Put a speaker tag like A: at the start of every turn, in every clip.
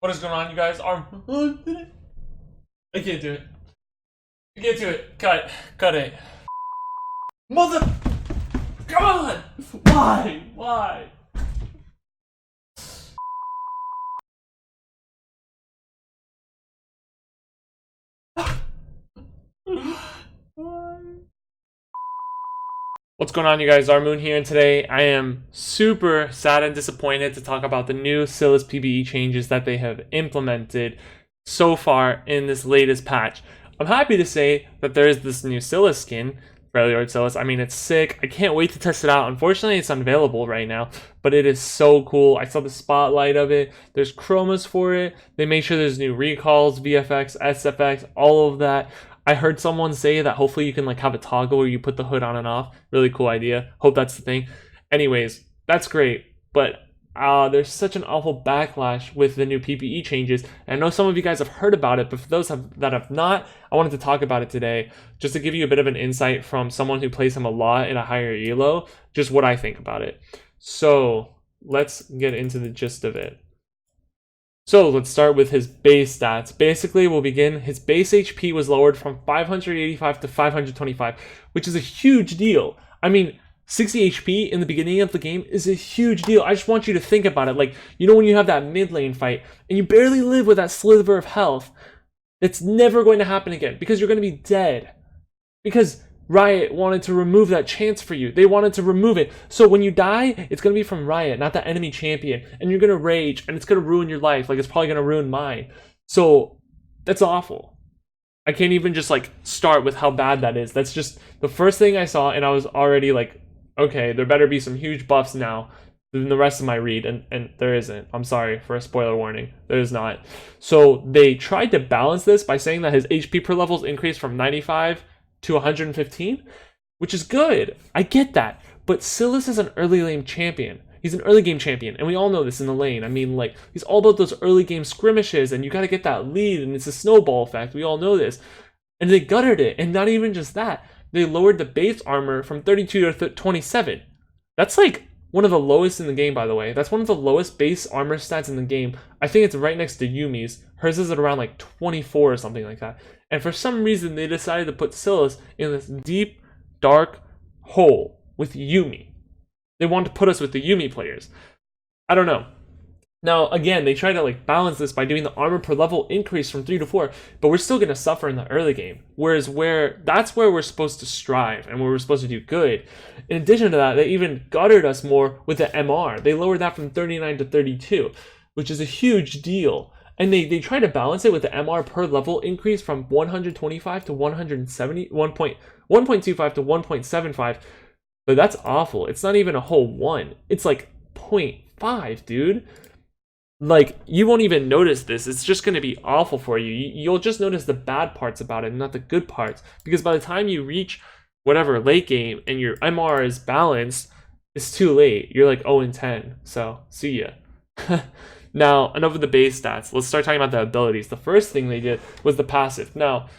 A: What is going on, you guys? I can't do it. I can't do it. Cut it. Mother. Come on. Why? Why? What's going on, you guys? Armooon here, and today I am super sad and disappointed to talk about the new SYLAS PvE changes that they have implemented so far in this latest patch. I'm happy to say that there is this new SYLAS skin, RIOT SYLAS. I mean, it's sick. I can't wait to test it out. Unfortunately, it's unavailable right now, but it is so cool. I saw the spotlight of it. There's chromas for it. They made sure there's new recalls, VFX, SFX, all of that. I heard someone say that hopefully you can like have a toggle where you put the hood on and off. Really cool idea. Hope that's the thing. Anyways, that's great. But there's such an awful backlash with the new PvE changes. And I know some of you guys have heard about it, but for those that have not, I wanted to talk about it today just to give you a bit of an insight from someone who plays him a lot in a higher elo, just what I think about it. So let's get into the gist of it. So let's start with his base stats. Basically, we'll begin. His base HP was lowered from 585 to 525, which is a huge deal. I mean, 60 HP in the beginning of the game is a huge deal. I just want you to think about it. Like, you know when you have that mid lane fight and you barely live with that sliver of health, it's never going to happen again because you're going to be dead. Because Riot wanted to remove that chance for you. They wanted to remove it. So when you die, it's going to be from Riot, not the enemy champion. And you're going to rage, and it's going to ruin your life. Like, it's probably going to ruin mine. So that's awful. I can't even just, like, start with how bad that is. That's just the first thing I saw, and I was already like, okay, there better be some huge buffs now than the rest of my read. And there isn't. I'm sorry for a spoiler warning. There is not. So they tried to balance this by saying that his HP per levels increased from 95 to 115, which is good. I get that. But SYLAS is an early lane champion. He's an early game champion, and we all know this in the lane. I mean, like, he's all about those early game skirmishes, and you got to get that lead, and it's a snowball effect. We all know this. And they guttered it, and not even just that. They lowered the base armor from 32 to 27. That's like one of the lowest in the game, by the way. That's one of the lowest base armor stats in the game. I think it's right next to Yumi's. Hers is at around like 24 or something like that. And for some reason, they decided to put SYLAS in this deep, dark hole with Yumi. They wanted to put us with the Yumi players. I don't know. Now, again, they try to like balance this by doing the armor per level increase from 3 to 4, but we're still going to suffer in the early game. Whereas that's where we're supposed to strive and where we're supposed to do good. In addition to that, they even guttered us more with the MR. They lowered that from 39 to 32, which is a huge deal. And they try to balance it with the MR per level increase from 125 to 170, 1.25 to 1.75. But that's awful. It's not even a whole 1. It's like 0.5, dude. Like, you won't even notice this. It's just going to be awful for you. You'll just notice the bad parts about it, not the good parts. Because by the time you reach whatever late game and your MR is balanced, it's too late. You're like 0-10. So, see ya. Now, enough of the base stats. Let's start talking about the abilities. The first thing they did was the passive. Now,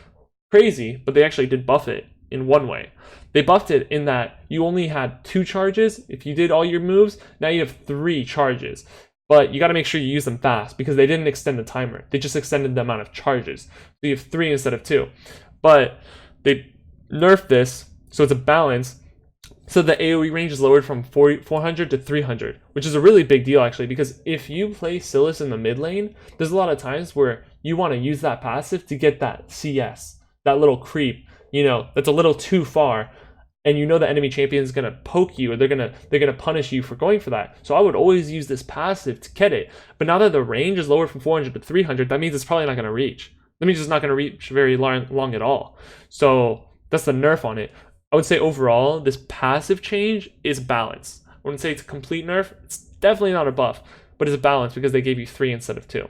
A: crazy, but they actually did buff it in one way. They buffed it in that you only had 2 charges. If you did all your moves, now you have 3 charges. But you got to make sure you use them fast because they didn't extend the timer. They just extended the amount of charges. So you have 3 instead of 2. But they nerfed this, so it's a balance. So the AoE range is lowered from 400 to 300, which is a really big deal actually, because if you play SYLAS in the mid lane, there's a lot of times where you want to use that passive to get that CS, that little creep, you know, that's a little too far. And you know the enemy champion is gonna poke you, or they're gonna punish you for going for that. So I would always use this passive to get it. But now that the range is lowered from 400 to 300, that means it's probably not gonna reach. That means it's not gonna reach very long at all. So that's the nerf on it. I would say overall, this passive change is balanced. I wouldn't say it's a complete nerf. It's definitely not a buff, but it's a balance because they gave you 3 instead of 2.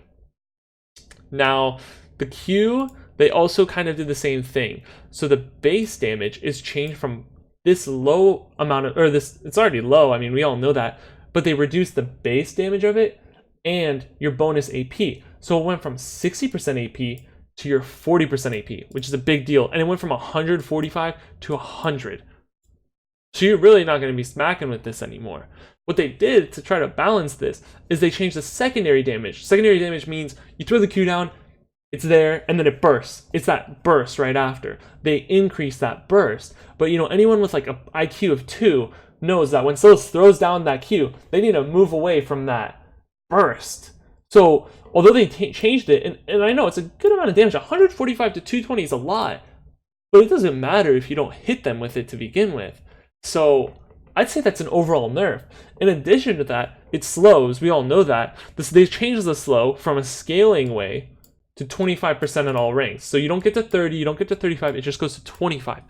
A: Now, the Q, they also kind of did the same thing. So the base damage is changed from this low amount of, or this, it's already low, I mean, we all know that, but they reduced the base damage of it and your bonus AP. So it went from 60% AP to your 40% AP, which is a big deal. And it went from 145 to 100. So you're really not going to be smacking with this anymore. What they did to try to balance this is they changed the secondary damage. Secondary damage means you throw the Q down, it's there, and then it bursts. It's that burst right after. They increase that burst. But anyone with like an IQ of 2 knows that when SYLAS throws down that Q, they need to move away from that burst. So although they changed it, and I know it's a good amount of damage, 145 to 220 is a lot, but it doesn't matter if you don't hit them with it to begin with. So I'd say that's an overall nerf. In addition to that, it slows. We all know that. They changed the slow from a scaling way to 25% in all ranks. So you don't get to 30, you don't get to 35, it just goes to 25,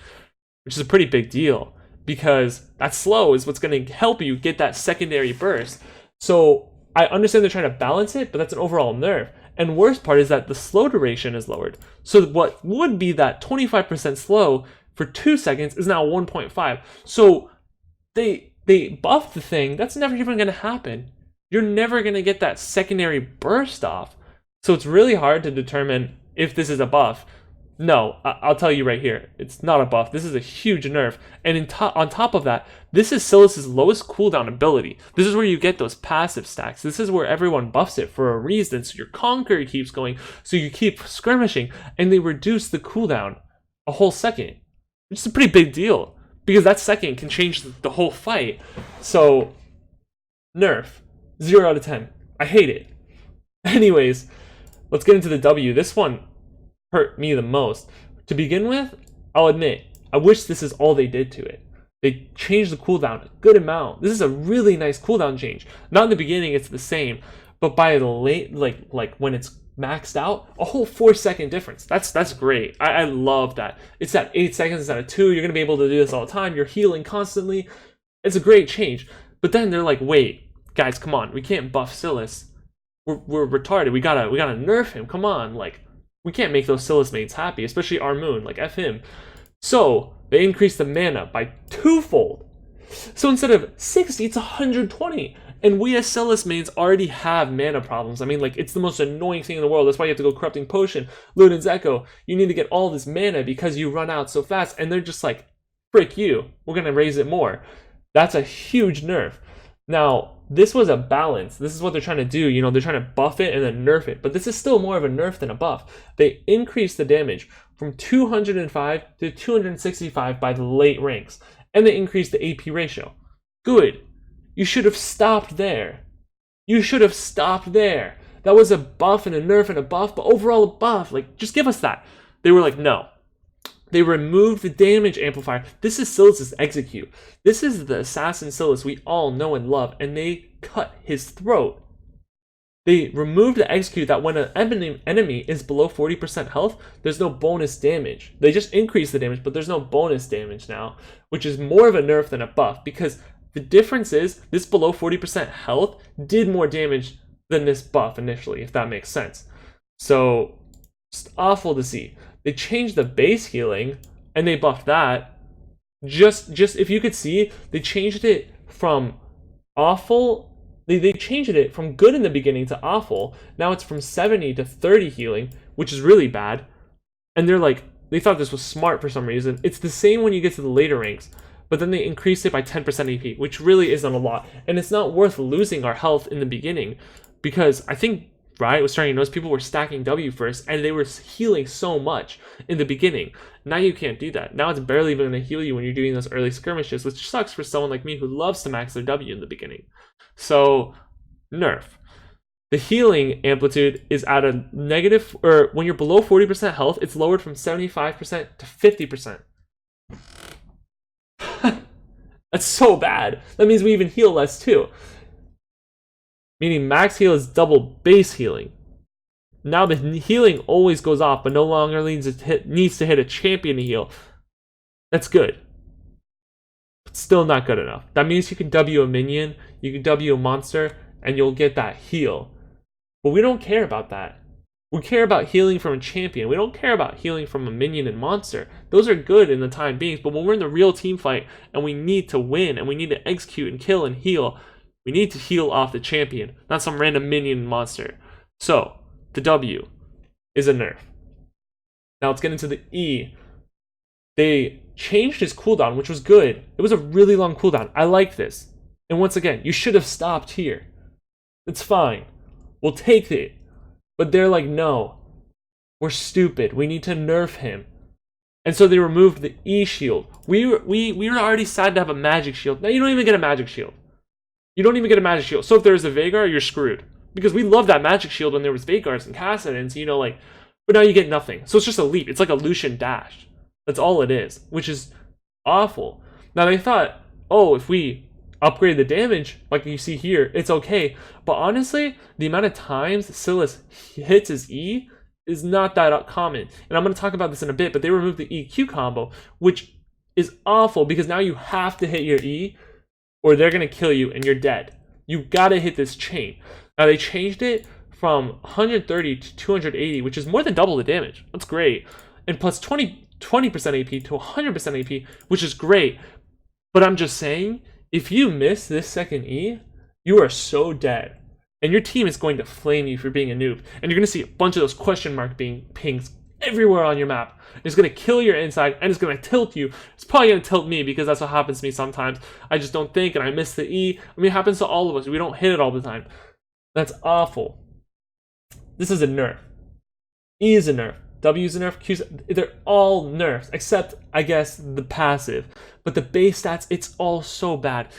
A: which is a pretty big deal because that slow is what's going to help you get that secondary burst. So I understand they're trying to balance it, but that's an overall nerf. And worst part is that the slow duration is lowered. So what would be that 25% slow for 2 seconds is now 1.5. So they buffed the thing. That's never even going to happen. You're never going to get that secondary burst off. So it's really hard to determine if this is a buff. No, I'll tell you right here, it's not a buff. This is a huge nerf. And on top of that, this is SYLAS' lowest cooldown ability. This is where you get those passive stacks. This is where everyone buffs it for a reason. So your Conquer keeps going, so you keep skirmishing, and they reduce the cooldown a whole second. It's a pretty big deal, because that second can change the whole fight. So, nerf. 0 out of 10. I hate it. Anyways, let's get into the W. This one hurt me the most. To begin with, I'll admit, I wish this is all they did to it. They changed the cooldown a good amount. This is a really nice cooldown change. Not in the beginning, it's the same, but by the late, like when it's maxed out, a whole 4-second difference. That's great. I love that. It's at 8 seconds instead of 2. You're gonna be able to do this all the time. You're healing constantly. It's a great change. But then they're like, wait, guys, come on. We can't buff SYLAS. We're retarded. We gotta nerf him. Come on, like, we can't make those SYLAS mains happy, especially Armooon, like F him. So they increased the mana by 2-fold. So instead of 60, it's 120. And we as SYLAS mains already have mana problems. I mean, like, it's the most annoying thing in the world. That's why you have to go Corrupting Potion, Luden's Echo. You need to get all this mana because you run out so fast. And they're just like, frick you, we're gonna raise it more. That's a huge nerf. Now, this was a balance. This is what they're trying to do. They're trying to buff it and then nerf it. But this is still more of a nerf than a buff. They increased the damage from 205 to 265 by the late ranks. And they increased the AP ratio. Good. You should have stopped there. You should have stopped there. That was a buff and a nerf and a buff, but overall a buff. Like, just give us that. They were like, no. They removed the damage amplifier. This is SYLAS' execute. This is the assassin SYLAS we all know and love, and they cut his throat. They removed the execute that when an enemy is below 40% health, there's no bonus damage. They just increased the damage, but there's no bonus damage now, which is more of a nerf than a buff, because the difference is this below 40% health did more damage than this buff initially, if that makes sense. So, just awful to see. They changed the base healing, and they buffed that. Just if you could see, they changed it from awful. They changed it from good in the beginning to awful. Now it's from 70 to 30 healing, which is really bad. And they're like, they thought this was smart for some reason. It's the same when you get to the later ranks, but then they increased it by 10% AP, which really isn't a lot. And it's not worth losing our health in the beginning, because I think Riot was starting to notice people were stacking W first, and they were healing so much in the beginning. Now you can't do that. Now it's barely even going to heal you when you're doing those early skirmishes, which sucks for someone like me who loves to max their W in the beginning. So, nerf. The healing amplitude is at a negative, or when you're below 40% health, it's lowered from 75% to 50%. That's so bad. That means we even heal less too. Meaning max heal is double base healing. Now the healing always goes off, but no longer needs to hit a champion to heal. That's good. But still not good enough. That means you can W a minion, you can W a monster, and you'll get that heal. But we don't care about that. We care about healing from a champion. We don't care about healing from a minion and monster. Those are good in the time being, but when we're in the real team fight and we need to win and we need to execute and kill and heal, we need to heal off the champion, not some random minion and monster. So, the W is a nerf. Now let's get into the E. They changed his cooldown, which was good. It was a really long cooldown. I like this. And once again, you should have stopped here. It's fine. We'll take it. But they're like, no. We're stupid. We need to nerf him. And so they removed the E shield. We were already sad to have a magic shield. Now you don't even get a magic shield. You don't even get a magic shield. So if there's a Veigar, you're screwed. Because we loved that magic shield when there was Veigars and Kassadins, you know, like, but now you get nothing. So it's just a leap. It's like a Lucian dash. That's all it is, which is awful. Now they thought, oh, if we upgrade the damage, like you see here, it's okay. But honestly, the amount of times SYLAS hits his E is not that common. And I'm going to talk about this in a bit, but they removed the EQ combo, which is awful because now you have to hit your E or they're going to kill you and you're dead. You got to hit this chain. Now they changed it from 130 to 280, which is more than double the damage. That's great. And plus 20% AP to 100% AP, which is great. But I'm just saying, if you miss this second E, you are so dead. And your team is going to flame you for being a noob. And you're going to see a bunch of those question mark being pings everywhere on your map. It's going to kill your inside and it's going to tilt you. It's probably going to tilt me because that's what happens to me sometimes. I just don't think and I miss the E. I mean, it happens to all of us. We don't hit it all the time. That's awful. This is a nerf. E is a nerf. W is a nerf. Q is they're all nerfs except, I guess, the passive. But the base stats, it's all so bad.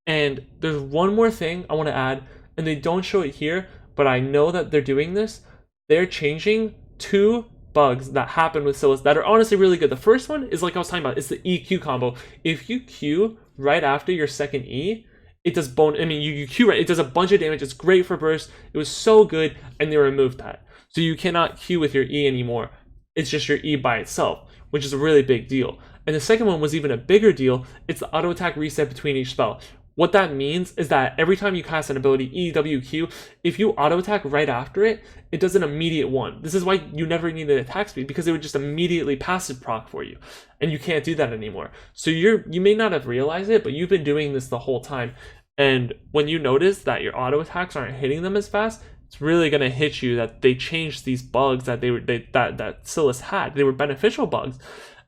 A: And there's one more thing I want to add. And they don't show it here, but I know that they're doing this. They're changing 2 bugs that happen with SYLAS that are honestly really good. The first one is like I was talking about, it's the EQ combo. If you Q right after your second E, it does you Q right, it does a bunch of damage. It's great for burst. It was so good, and they removed that. So you cannot Q with your E anymore. It's just your E by itself, which is a really big deal. And the second one was even a bigger deal. It's the auto attack reset between each spell. What that means is that every time you cast an ability, E, W, Q, if you auto attack right after it, it does an immediate one. This is why you never needed attack speed, because it would just immediately passive proc for you. And you can't do that anymore. So you may not have realized it, but you've been doing this the whole time. And when you notice that your auto attacks aren't hitting them as fast, it's really going to hit you that they changed these bugs that that SYLAS had. They were beneficial bugs,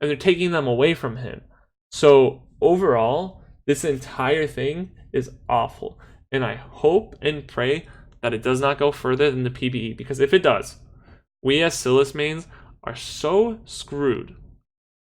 A: and they're taking them away from him. So overall, this entire thing is awful, and I hope and pray that it does not go further than the PBE, because if it does, we as SYLAS mains are so screwed.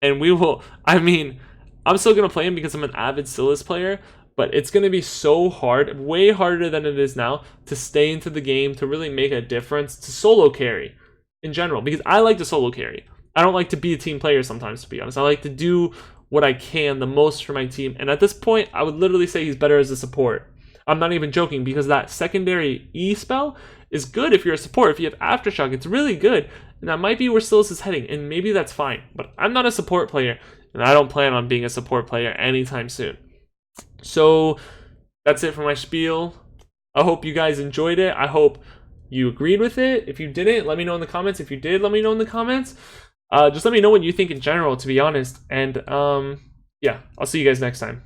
A: And we will, I mean, I'm still going to play him because I'm an avid SYLAS player, but it's going to be so hard, way harder than it is now, to stay into the game, to really make a difference, to solo carry in general, because I like to solo carry. I don't like to be a team player sometimes, to be honest. I like to do what I can the most for my team, and at this point I would literally say he's better as a support. I'm not even joking, because that secondary E spell is good if you're a support. If you have Aftershock, it's really good, and that might be where SYLAS is heading, and maybe that's fine, but I'm not a support player, and I don't plan on being a support player anytime soon. So that's it for my spiel. I hope you guys enjoyed it. I hope you agreed with it. If you didn't, let me know in the comments. If you did, let me know in the comments. Just let me know what you think in general, to be honest. And yeah, I'll see you guys next time.